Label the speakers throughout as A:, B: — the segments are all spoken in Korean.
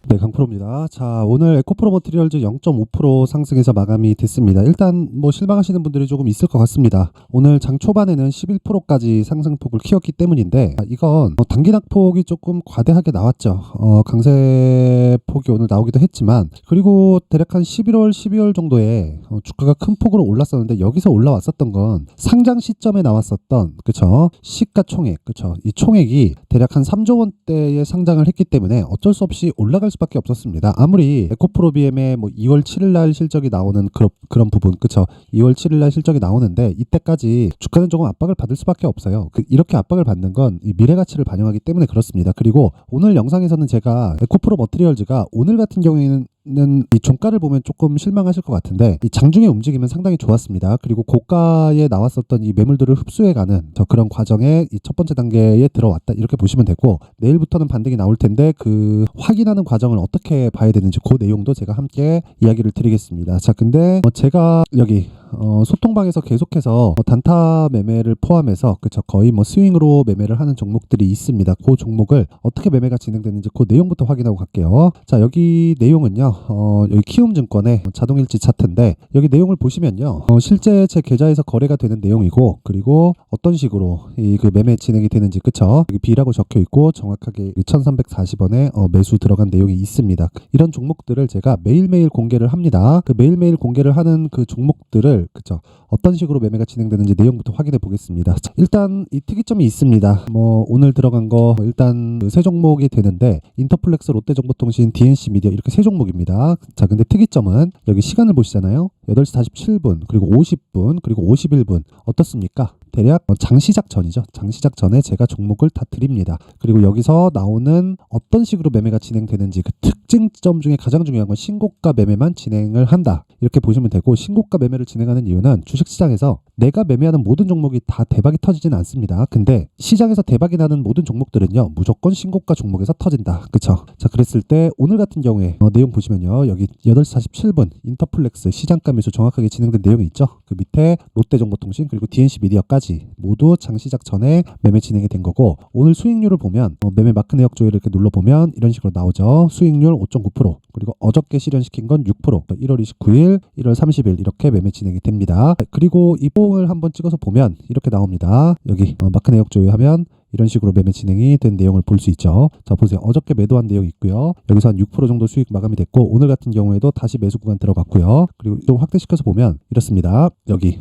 A: 네, 강프로입니다. 자, 오늘 에코프로 머티리얼즈 0.5% 상승해서 마감이 됐습니다. 일단 뭐 실망하시는 분들이 조금 있을 것 같습니다. 오늘 장 초반에는 11%까지 상승폭을 키웠기 때문인데 이건 단기 낙폭이 조금 과대하게 나왔죠. 강세폭이 오늘 나오기도 했지만, 그리고 대략 한 11월, 12월 정도에 주가가 큰 폭으로 올랐었는데, 여기서 올라왔었던 건 상장 시점에 나왔었던, 그쵸, 시가총액, 그쵸, 이 총액이 대략 한 3조 원대의 상장을 했기 때문에 어쩔 수 없이 올라갈 수밖에 없었습니다. 아무리 에코프로 BM의 뭐 2월 7일 날 실적이 나오는 그런 부분, 그쵸, 2월 7일 날 실적이 나오는데 이때까지 주가는 조금 압박을 받을 수밖에 없어요. 이렇게 압박을 받는 건 이 미래 가치를 반영하기 때문에 그렇습니다. 그리고 오늘 영상에서는 제가 에코프로 머티리얼즈가 오늘 같은 경우에는 이 종가를 보면 조금 실망하실 것 같은데, 이 장중의 움직임은 상당히 좋았습니다. 그리고 고가에 나왔었던 이 매물들을 흡수해가는 그런 과정에 이 첫 번째 단계에 들어왔다, 이렇게 보시면 되고, 내일부터는 반등이 나올 텐데 그 확인하는 과정을 어떻게 봐야 되는지 그 내용도 제가 함께 이야기를 드리겠습니다. 자, 근데 제가 여기 소통방에서 계속해서 단타 매매를 포함해서, 그쵸, 거의 뭐 스윙으로 매매를 하는 종목들이 있습니다. 그 종목을 어떻게 매매가 진행되는지 그 내용부터 확인하고 갈게요. 자, 여기 내용은요, 여기 키움증권의 자동일지 차트인데, 여기 내용을 보시면요, 실제 제 계좌에서 거래가 되는 내용이고, 그리고 어떤 식으로 그 매매 진행이 되는지, 그쵸, 여기 B라고 적혀 있고 정확하게 1340원에 매수 들어간 내용이 있습니다. 이런 종목들을 제가 매일매일 공개를 합니다. 그 매일매일 공개를 하는 그 종목들을, 그쵸, 어떤 식으로 매매가 진행되는지 내용부터 확인해 보겠습니다. 자, 일단 이 특이점이 있습니다. 뭐 오늘 들어간 거 일단 세 종목이 되는데, 인터플렉스, 롯데정보통신, DNC 미디어, 이렇게 세 종목입니다. 자, 근데 특이점은 여기 시간을 보시잖아요. 8시 47분, 그리고 50분, 그리고 51분 어떻습니까? 대략 장시작 전이죠. 장시작 전에 제가 종목을 다 드립니다. 그리고 여기서 나오는 어떤 식으로 매매가 진행되는지 그 특징점 중에 가장 중요한 건 신고가 매매만 진행을 한다, 이렇게 보시면 되고, 신고가 매매를 진행하는 이유는 주식시장에서 내가 매매하는 모든 종목이 다 대박이 터지지는 않습니다. 근데 시장에서 대박이 나는 모든 종목들은요, 무조건 신고가 종목에서 터진다, 그쵸? 자, 그랬을 때 오늘 같은 경우에 내용 보시면요, 여기 8시 47분 인터플렉스 시장가 매수 정확하게 진행된 내용이 있죠. 그 밑에 롯데정보통신 그리고 DNC 미디어까지 모두 장시작 전에 매매 진행이 된 거고, 오늘 수익률을 보면 매매 마크 내역 조회를 이렇게 눌러보면 이런 식으로 나오죠. 수익률 5.9%, 그리고 어저께 실현시킨 건 6%, 1월 29일, 1월 30일 이렇게 매매 진행이 됩니다. 그리고 이 봉을 한번 찍어서 보면 이렇게 나옵니다. 여기 마크 내역 조회하면 이런 식으로 매매 진행이 된 내용을 볼 수 있죠. 자, 보세요. 어저께 매도한 내용이 있고요. 여기서 한 6% 정도 수익 마감이 됐고, 오늘 같은 경우에도 다시 매수 구간 들어갔고요. 그리고 좀 확대시켜서 보면 이렇습니다. 여기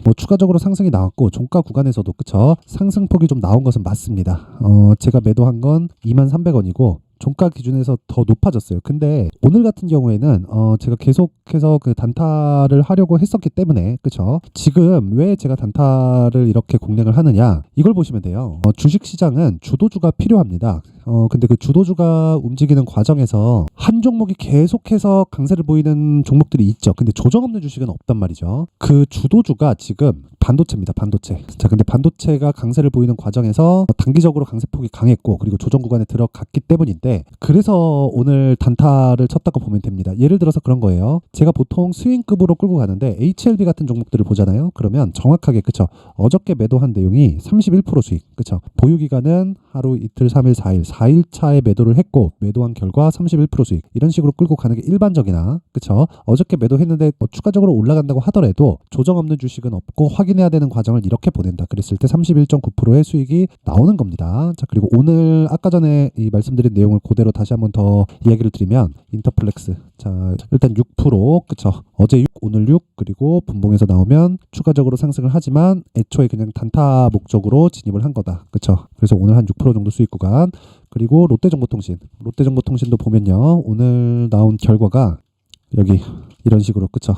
A: 뭐 추가적으로 상승이 나왔고, 종가 구간에서도, 그쵸, 상승폭이 좀 나온 것은 맞습니다. 제가 매도한 건 23,000원이고 종가 기준에서 더 높아졌어요. 근데 오늘 같은 경우에는 제가 계속해서 그 단타를 하려고 했었기 때문에, 그쵸, 지금 왜 제가 단타를 이렇게 공략을 하느냐, 이걸 보시면 돼요. 주식시장은 주도주가 필요합니다. 근데 그 주도주가 움직이는 과정에서 한 종목이 계속해서 강세를 보이는 종목들이 있죠. 근데 조정 없는 주식은 없단 말이죠. 그 주도주가 지금 반도체입니다. 반도체. 자, 근데 반도체가 강세를 보이는 과정에서 단기적으로 강세폭이 강했고, 그리고 조정 구간에 들어갔기 때문인데, 그래서 오늘 단타를 쳤다고 보면 됩니다. 예를 들어서 그런 거예요. 제가 보통 스윙급으로 끌고 가는데 HLB 같은 종목들을 보잖아요. 그러면 정확하게, 그쵸, 어저께 매도한 내용이 31% 수익, 그쵸, 보유기간은 하루, 이틀, 3일, 4일 차에 매도를 했고, 매도한 결과 31% 수익, 이런 식으로 끌고 가는 게 일반적이나, 그쵸, 어저께 매도했는데 뭐 추가적으로 올라간다고 하더라도 조정 없는 주식은 없고 확인해야 되는 과정을 이렇게 보낸다, 그랬을 때 31.9%의 수익이 나오는 겁니다. 자, 그리고 오늘 아까 전에 이 말씀드린 내용을 그대로 다시 한번 더 이야기를 드리면, 인터플렉스, 자, 일단 6%, 그쵸, 어제 6, 오늘 6, 그리고 분봉에서 나오면 추가적으로 상승을 하지만 애초에 그냥 단타 목적으로 진입을 한 거다, 그쵸. 그래서 오늘 한 6% 정도 수익 구간. 그리고 롯데정보통신도 보면요, 오늘 나온 결과가 여기 이런 식으로, 그쵸,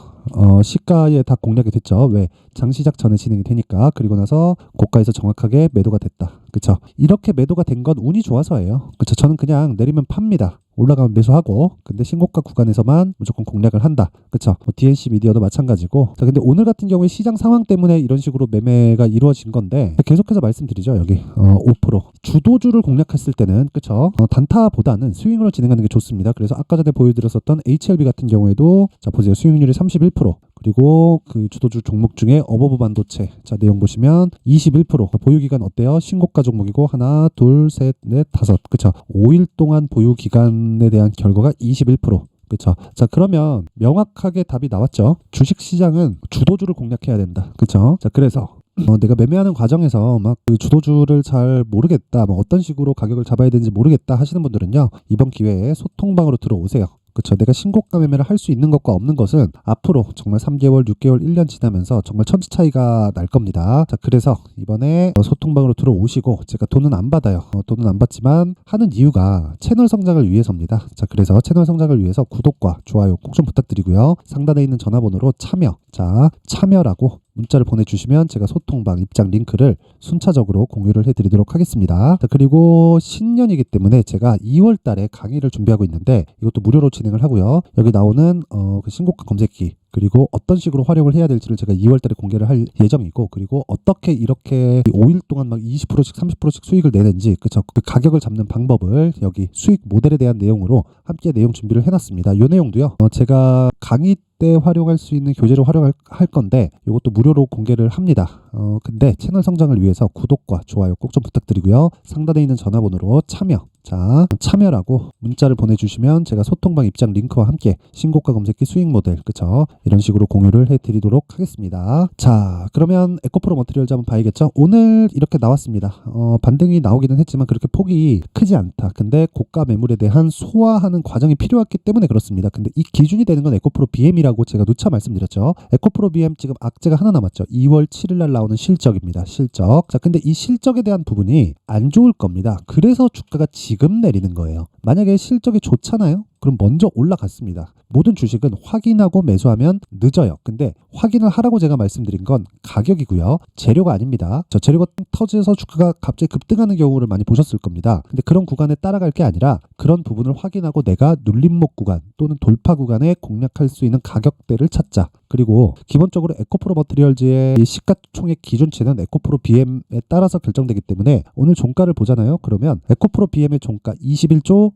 A: 시가에 다 공략이 됐죠. 왜? 장시작 전에 진행이 되니까. 그리고 나서 고가에서 정확하게 매도가 됐다, 그쵸. 이렇게 매도가 된 건 운이 좋아서예요, 그쵸. 저는 그냥 내리면 팝니다. 올라가면 매수하고, 근데 신고가 구간에서만 무조건 공략을 한다, 그쵸. DNC 미디어도 마찬가지고. 자, 근데 오늘 같은 경우에 시장 상황 때문에 이런 식으로 매매가 이루어진 건데, 계속해서 말씀드리죠. 여기 5% 주도주를 공략했을 때는, 그쵸, 단타보다는 스윙으로 진행하는 게 좋습니다. 그래서 아까 전에 보여드렸었던 HLB 같은 경우에도, 자, 보세요. 수익률이 31%, 그리고 그 주도주 종목 중에 어버브 반도체. 자, 내용 보시면 21%. 보유 기간 어때요? 신고가 종목이고 하나, 둘, 셋, 넷, 다섯. 그쵸? 5일 동안 보유 기간에 대한 결과가 21%. 그쵸? 자, 그러면 명확하게 답이 나왔죠. 주식 시장은 주도주를 공략해야 된다. 그쵸? 자, 그래서 내가 매매하는 과정에서 막 그 주도주를 잘 모르겠다, 뭐 어떤 식으로 가격을 잡아야 되는지 모르겠다 하시는 분들은요, 이번 기회에 소통방으로 들어오세요. 그렇죠. 내가 신고가 매매를 할 수 있는 것과 없는 것은 앞으로 정말 3개월, 6개월, 1년 지나면서 정말 천지 차이가 날 겁니다. 자, 그래서 이번에 소통방으로 들어오시고, 제가 돈은 안 받아요. 돈은 안 받지만 하는 이유가 채널 성장을 위해서입니다. 자, 그래서 채널 성장을 위해서 구독과 좋아요 꼭 좀 부탁드리고요. 상단에 있는 전화번호로 참여, 자, 참여라고 문자를 보내주시면 제가 소통방 입장 링크를 순차적으로 공유를 해드리도록 하겠습니다. 자, 그리고 신년이기 때문에 제가 2월 달에 강의를 준비하고 있는데 이것도 무료로 진행을 하고요. 여기 나오는 그 신고가 검색기, 그리고 어떤 식으로 활용을 해야 될지를 제가 2월 달에 공개를 할 예정이고, 그리고 어떻게 이렇게 5일 동안 막 20%씩 30%씩 수익을 내는지, 그쵸? 그 가격을 잡는 방법을 여기 수익 모델에 대한 내용으로 함께 내용 준비를 해놨습니다. 이 내용도요, 제가 강의 때 활용할 수 있는 교재로 활용할 건데 이것도 무료로 공개를 합니다. 근데 채널 성장을 위해서 구독과 좋아요 꼭 좀 부탁드리고요. 상단에 있는 전화번호로 참여, 자, 참여라고 문자를 보내주시면 제가 소통방 입장 링크와 함께 신고가 검색기 수익 모델, 그쵸? 이런 식으로 공유를 해드리도록 하겠습니다. 자, 그러면 에코프로 머티리얼즈 한번 봐야겠죠? 오늘 이렇게 나왔습니다. 반등이 나오기는 했지만 그렇게 폭이 크지 않다. 근데 고가 매물에 대한 소화하는 과정이 필요했기 때문에 그렇습니다. 근데 이 기준이 되는 건 에코프로 BM이라고 제가 누차 말씀드렸죠. 에코프로 BM 지금 악재가 하나 남았죠. 2월 7일 날 나오는 실적입니다. 실적. 자, 근데 이 실적에 대한 부분이 안 좋을 겁니다. 그래서 주가가 지금 내리는 거예요. 만약에 실적이 좋잖아요? 그럼 먼저 올라갔습니다. 모든 주식은 확인하고 매수하면 늦어요. 근데 확인을 하라고 제가 말씀드린 건 가격이고요. 재료가 아닙니다. 저 재료가 터져서 주가가 갑자기 급등하는 경우를 많이 보셨을 겁니다. 근데 그런 구간에 따라갈 게 아니라 그런 부분을 확인하고 내가 눌림목 구간 또는 돌파 구간에 공략할 수 있는 가격대를 찾자. 그리고 기본적으로 에코프로 머티리얼즈의 시가총액 기준치는 에코프로 BM에 따라서 결정되기 때문에 오늘 종가를 보잖아요. 그러면 에코프로 BM의 종가 21조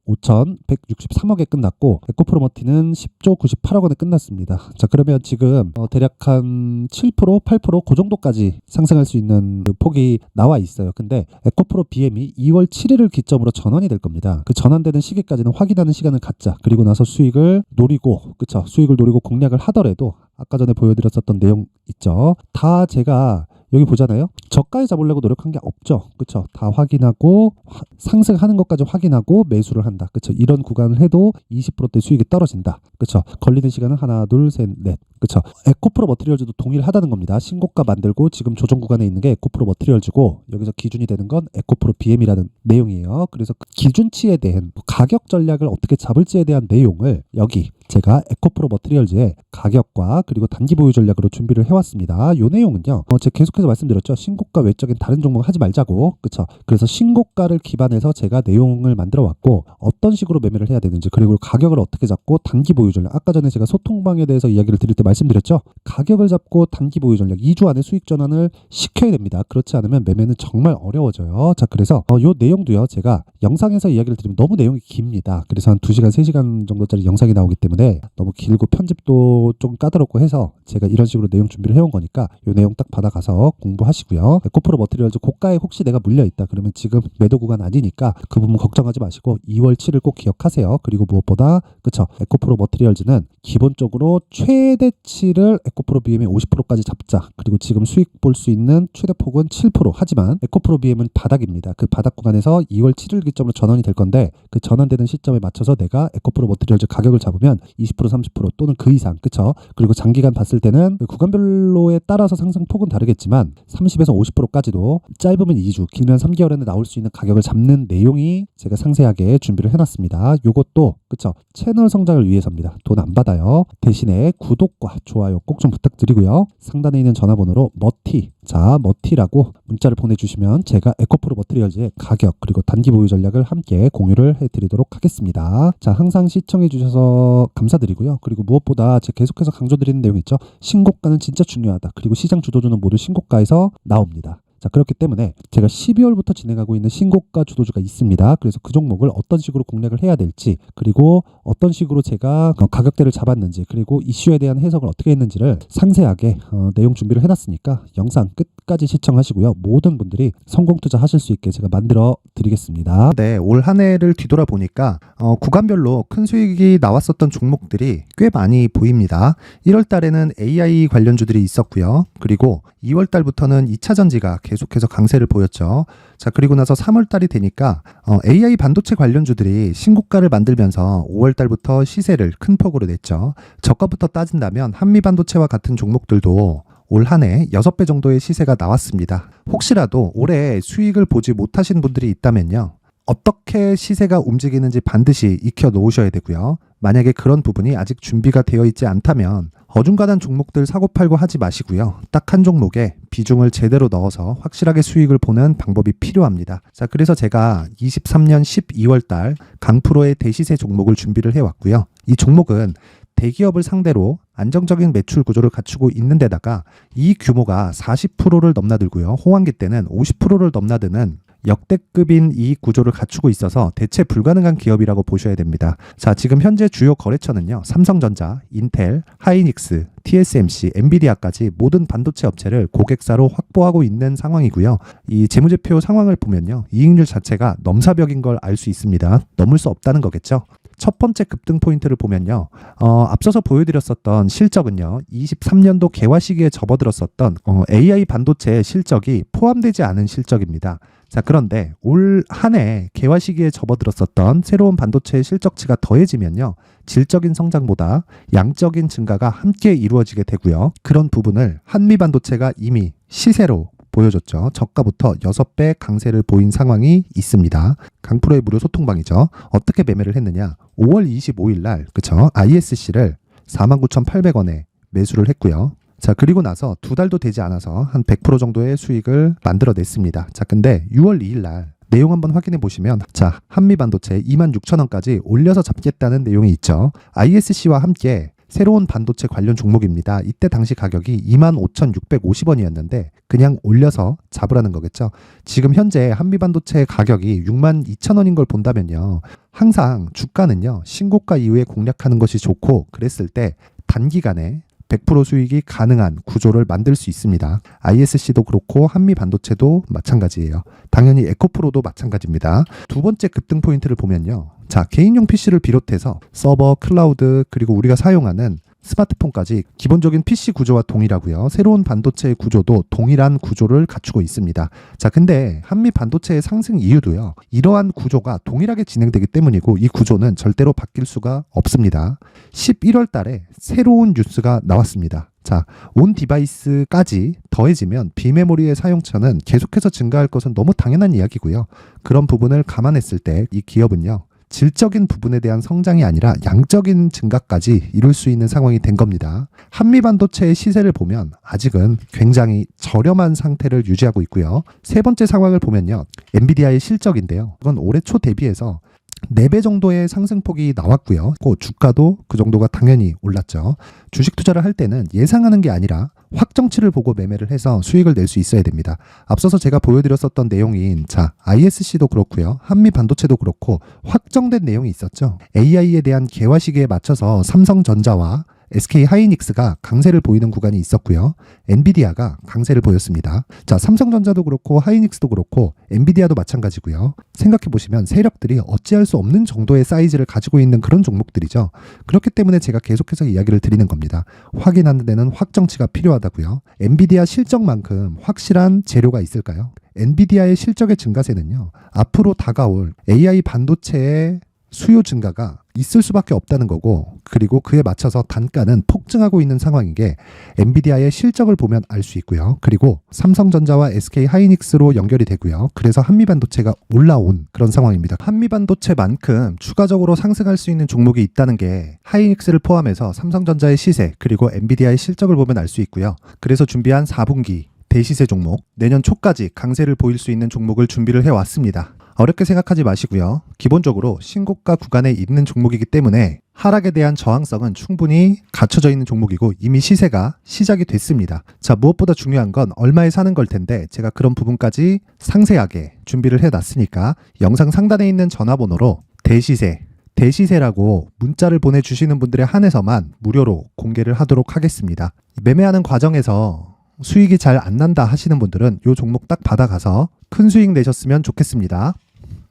A: 5,163억에 끝났고 에코프로 머티는 10조 98억 원에 끝났습니다. 자, 그러면 지금 대략 한 7%, 8%그 정도까지 상승할 수 있는 그 폭이 나와 있어요. 근데 에코프로 BM이 2월 7일을 기점으로 전환이 될 겁니다. 그 전환되는 시기까지는 확인하는 시간을 갖자. 그리고 나서 수익을 노리고, 그쵸? 수익을 노리고 공략을 하더라도 아까 전에 보여드렸었던 내용 있죠? 다 제가 여기 보잖아요. 저가에 잡으려고 노력한 게 없죠. 그쵸? 다 확인하고 상승하는 것까지 확인하고 매수를 한다. 그쵸? 이런 구간을 해도 20%대 수익이 떨어진다. 그쵸? 걸리는 시간은 하나, 둘, 셋, 넷. 그쵸? 에코프로 머티리얼즈도 동일하다는 겁니다. 신고가 만들고 지금 조정 구간에 있는 게 에코프로 머티리얼즈고 여기서 기준이 되는 건 에코프로 BM이라는 내용이에요. 그래서 그 기준치에 대한 가격 전략을 어떻게 잡을지에 대한 내용을 여기 제가 에코프로 머티리얼즈의 가격과 그리고 단기 보유 전략으로 준비를 해왔습니다. 이 내용은요, 제가 계속해서 말씀드렸죠. 신고가 외적인 다른 종목을 하지 말자고. 그쵸? 그래서 신고가를 기반해서 제가 내용을 만들어 왔고 어떤 식으로 매매를 해야 되는지, 그리고 가격을 어떻게 잡고 단기 보유 전략, 아까 전에 제가 소통방에 대해서 이야기를 드릴 때 말씀드렸죠. 가격을 잡고 단기 보유 전략 2주 안에 수익 전환을 시켜야 됩니다. 그렇지 않으면 매매는 정말 어려워져요. 자, 그래서 이 내용도요, 제가 영상에서 이야기를 드리면 너무 내용이 깁니다. 그래서 한 2시간, 3시간 정도짜리 영상이 나오기 때문에 너무 길고 편집도 좀 까다롭고 해서 제가 이런 식으로 내용 준비를 해온 거니까 이 내용 딱 받아가서 공부하시고요. 에코프로 머티리얼즈 고가에 혹시 내가 물려있다 그러면 지금 매도 구간 아니니까 그 부분 걱정하지 마시고 2월 7일 꼭 기억하세요. 그리고 무엇보다, 그쵸? 에코프로 머티리얼즈는 기본적으로 최대치를 에코프로 BM의 50%까지 잡자. 그리고 지금 수익 볼 수 있는 최대폭은 7%. 하지만 에코프로 BM은 바닥입니다. 그 바닥 구간에서 2월 7일 기점으로 전환이 될 건데 그 전환되는 시점에 맞춰서 내가 에코프로 머티리얼즈 가격을 잡으면 20%, 30% 또는 그 이상, 그쵸? 그리고 장기간 봤을 때는 그 구간별로에 따라서 상승폭은 다르겠지만 30에서 50%까지도 짧으면 2주, 길면 3개월에는 나올 수 있는 가격을 잡는 내용이 제가 상세하게 준비를 해놨습니다. 요것도, 그쵸? 채널 성장을 위해서입니다. 돈 안 받아요. 대신에 구독과 좋아요 꼭 좀 부탁드리고요. 상단에 있는 전화번호로 머티, 자, 머티라고 문자를 보내주시면 제가 에코프로 머티리얼즈의 가격 그리고 단기 보유 전략을 함께 공유를 해드리도록 하겠습니다. 자, 항상 시청해 주셔서 감사드리고요. 그리고 무엇보다 제가 계속해서 강조드리는 내용 있죠. 신고가는 진짜 중요하다. 그리고 시장 주도주는 모두 신고가에서 나옵니다. 자, 그렇기 때문에 제가 12월부터 진행하고 있는 신고가 주도주가 있습니다. 그래서 그 종목을 어떤 식으로 공략을 해야 될지, 그리고 어떤 식으로 제가 가격대를 잡았는지, 그리고 이슈에 대한 해석을 어떻게 했는지를 상세하게 내용 준비를 해놨으니까 영상 끝까지 시청하시고요. 모든 분들이 성공 투자하실 수 있게 제가 만들어 드리겠습니다.
B: 네, 올 한 해를 뒤돌아보니까 구간별로 큰 수익이 나왔었던 종목들이 꽤 많이 보입니다. 1월 달에는 AI 관련주들이 있었고요. 그리고 2월 달부터는 2차 전지가 계속해서 강세를 보였죠. 자, 그리고 나서 3월 달이 되니까 AI 반도체 관련주들이 신고가를 만들면서 5월 달부터 시세를 큰 폭으로 냈죠. 저가부터 따진다면 한미 반도체와 같은 종목들도 올 한 해 6배 정도의 시세가 나왔습니다. 혹시라도 올해 수익을 보지 못하신 분들이 있다면요, 어떻게 시세가 움직이는지 반드시 익혀 놓으셔야 되고요. 만약에 그런 부분이 아직 준비가 되어 있지 않다면 어중간한 종목들 사고팔고 하지 마시고요. 딱 한 종목에 비중을 제대로 넣어서 확실하게 수익을 보는 방법이 필요합니다. 자, 그래서 제가 23년 12월 달 강프로의 대시세 종목을 준비를 해왔고요. 이 종목은 대기업을 상대로 안정적인 매출 구조를 갖추고 있는 데다가 이 규모가 40%를 넘나들고요. 호황기 때는 50%를 넘나드는 역대급인 이익 구조를 갖추고 있어서 대체 불가능한 기업이라고 보셔야 됩니다. 자, 지금 현재 주요 거래처는요, 삼성전자, 인텔, 하이닉스, TSMC, 엔비디아까지 모든 반도체 업체를 고객사로 확보하고 있는 상황이고요. 이 재무제표 상황을 보면요, 이익률 자체가 넘사벽인 걸 알 수 있습니다. 넘을 수 없다는 거겠죠. 첫 번째 급등 포인트를 보면요, 앞서서 보여드렸었던 실적은요, 23년도 개화 시기에 접어들었었던 AI 반도체 실적이 포함되지 않은 실적입니다. 자, 그런데 올 한 해 개화 시기에 접어들었었던 새로운 반도체 실적치가 더해지면요, 질적인 성장보다 양적인 증가가 함께 이루어지게 되고요. 그런 부분을 한미 반도체가 이미 시세로 보여줬죠. 저가부터 6배 강세를 보인 상황이 있습니다. 강프로의 무료 소통방이죠. 어떻게 매매를 했느냐? 5월 25일 날, 그쵸? ISC를 49,800원에 매수를 했고요. 자, 그리고 나서 2달도 되지 않아서 한 100% 정도의 수익을 만들어냈습니다. 자, 근데 6월 2일 날 내용 한번 확인해 보시면, 자, 한미 반도체 26,000원까지 올려서 잡겠다는 내용이 있죠. ISC와 함께 새로운 반도체 관련 종목입니다. 이때 당시 가격이 25,650원이었는데 그냥 올려서 잡으라는 거겠죠. 지금 현재 한미 반도체 가격이 62,000원인 걸 본다면요, 항상 주가는요, 신고가 이후에 공략하는 것이 좋고, 그랬을 때 단기간에 100% 수익이 가능한 구조를 만들 수 있습니다. ISC도 그렇고 한미 반도체도 마찬가지예요. 당연히 에코프로도 마찬가지입니다. 두 번째 급등 포인트를 보면요, 자, 개인용 PC를 비롯해서 서버, 클라우드, 그리고 우리가 사용하는 스마트폰까지 기본적인 PC 구조와 동일하고요. 새로운 반도체의 구조도 동일한 구조를 갖추고 있습니다. 자, 근데 한미 반도체의 상승 이유도요, 이러한 구조가 동일하게 진행되기 때문이고, 이 구조는 절대로 바뀔 수가 없습니다. 11월 달에 새로운 뉴스가 나왔습니다. 자, 온 디바이스까지 더해지면 비메모리의 사용처는 계속해서 증가할 것은 너무 당연한 이야기고요. 그런 부분을 감안했을 때 이 기업은요, 질적인 부분에 대한 성장이 아니라 양적인 증가까지 이룰 수 있는 상황이 된 겁니다. 한미 반도체의 시세를 보면 아직은 굉장히 저렴한 상태를 유지하고 있고요. 세 번째 상황을 보면요, 엔비디아의 실적인데요, 이건 올해 초 대비해서 4배 정도의 상승폭이 나왔고요. 주가도 그 정도가 당연히 올랐죠. 주식 투자를 할 때는 예상하는 게 아니라 확정치를 보고 매매를 해서 수익을 낼 수 있어야 됩니다. 앞서서 제가 보여드렸었던 내용인, 자, ISC도 그렇고요, 한미 반도체도 그렇고 확정된 내용이 있었죠. AI에 대한 개화 시기에 맞춰서 삼성전자와 SK 하이닉스가 강세를 보이는 구간이 있었고요. 엔비디아가 강세를 보였습니다. 자, 삼성전자도 그렇고 하이닉스도 그렇고 엔비디아도 마찬가지고요. 생각해 보시면 세력들이 어찌할 수 없는 정도의 사이즈를 가지고 있는 그런 종목들이죠. 그렇기 때문에 제가 계속해서 이야기를 드리는 겁니다. 확인하는 데는 확정치가 필요하다고요. 엔비디아 실적만큼 확실한 재료가 있을까요? 엔비디아의 실적의 증가세는요, 앞으로 다가올 AI 반도체의 수요 증가가 있을 수밖에 없다는 거고, 그리고 그에 맞춰서 단가는 폭증하고 있는 상황인 게 엔비디아의 실적을 보면 알 수 있고요. 그리고 삼성전자와 SK 하이닉스로 연결이 되고요. 그래서 한미반도체가 올라온 그런 상황입니다. 한미반도체만큼 추가적으로 상승할 수 있는 종목이 있다는 게 하이닉스를 포함해서 삼성전자의 시세, 그리고 엔비디아의 실적을 보면 알 수 있고요. 그래서 준비한 4분기 대시세 종목, 내년 초까지 강세를 보일 수 있는 종목을 준비를 해왔습니다. 어렵게 생각하지 마시고요. 기본적으로 신고가 구간에 있는 종목이기 때문에 하락에 대한 저항성은 충분히 갖춰져 있는 종목이고 이미 시세가 시작이 됐습니다. 자, 무엇보다 중요한 건 얼마에 사는 걸 텐데 제가 그런 부분까지 상세하게 준비를 해놨으니까 영상 상단에 있는 전화번호로 대시세라고 문자를 보내주시는 분들에 한해서만 무료로 공개를 하도록 하겠습니다. 매매하는 과정에서 수익이 잘 안 난다 하시는 분들은 이 종목 딱 받아가서 큰 수익 내셨으면 좋겠습니다.